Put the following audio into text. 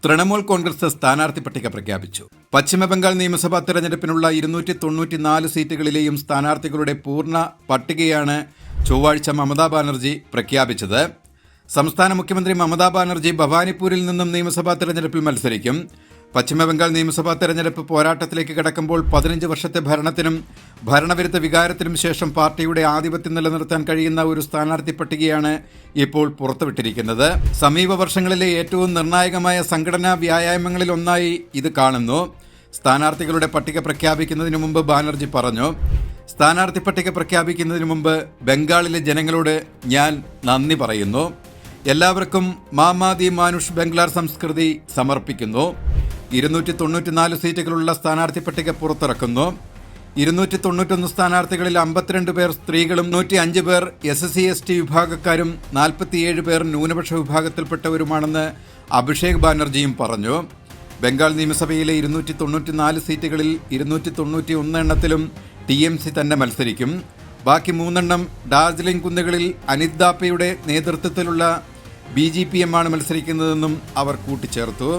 തൃണമൂൽ കോൺഗ്രസ് സ്ഥാനാർത്ഥി പട്ടിക പ്രഖ്യാപിച്ചു. പശ്ചിമബംഗാൾ നിയമസഭാ തെരഞ്ഞെടുപ്പിനുള്ള 294 സീറ്റുകളിലെയും സ്ഥാനാർത്ഥികളുടെ പൂർണ്ണ പട്ടികയാണ് ചൊവ്വാഴ്ച മമതാ ബാനർജി പ്രഖ്യാപിച്ചത്. സംസ്ഥാന മുഖ്യമന്ത്രി മമതാ ബാനർജി ഭവാനിപ്പൂരിൽ നിന്നും നിയമസഭാ തെരഞ്ഞെടുപ്പിൽ മത്സരിക്കും. പശ്ചിമബംഗാൾ നിയമസഭാ തെരഞ്ഞെടുപ്പ് പോരാട്ടത്തിലേക്ക് കടക്കുമ്പോൾ 15 വർഷത്തെ ഭരണത്തിനും ഭരണവിരുദ്ധ വികാരത്തിനും ശേഷം പാർട്ടിയുടെ ആധിപത്യം നിലനിർത്താൻ കഴിയുന്ന ഒരു സ്ഥാനാർത്ഥി പട്ടികയാണ് ഇപ്പോൾ പുറത്തുവിട്ടിരിക്കുന്നത്. സമീപ വർഷങ്ങളിലെ ഏറ്റവും നിർണായകമായ സംഘടനാ വ്യായാമങ്ങളിൽ ഒന്നായി ഇത് കാണുന്നു. സ്ഥാനാർത്ഥികളുടെ പട്ടിക പ്രഖ്യാപിക്കുന്നതിന് മുമ്പ് ബാനർജി പറഞ്ഞു, സ്ഥാനാർത്ഥി പട്ടിക പ്രഖ്യാപിക്കുന്നതിന് മുമ്പ് ബംഗാളിലെ ജനങ്ങളോട് ഞാൻ നന്ദി പറയുന്നു. എല്ലാവർക്കും മാമാദി മാനുഷ് ബംഗ്ലാർ സംസ്കൃതി സമർപ്പിക്കുന്നു. 294 സീറ്റുകളുള്ള സ്ഥാനാർത്ഥി പട്ടിക പുറത്തിറക്കുന്നു. 291 സ്ഥാനാർത്ഥികളിൽ 52 പേർ സ്ത്രീകളും 105 പേർ SC/ST വിഭാഗക്കാരും 47 പേർ ന്യൂനപക്ഷ വിഭാഗത്തിൽപ്പെട്ടവരുമാണെന്ന് അഭിഷേക് ബാനർജിയും പറഞ്ഞു. ബംഗാൾ നിയമസഭയിലെ 294 സീറ്റുകളിൽ 291 എണ്ണത്തിലും TMC തന്നെ മത്സരിക്കും. ബാക്കി 3 എണ്ണം ഡാർജിലിംഗ് കുന്നുകളിൽ അനിത് ദാപ്പയുടെ നേതൃത്വത്തിലുള്ള BGPM ആണ് മത്സരിക്കുന്നതെന്നും അവർ കൂട്ടിച്ചേർത്തു.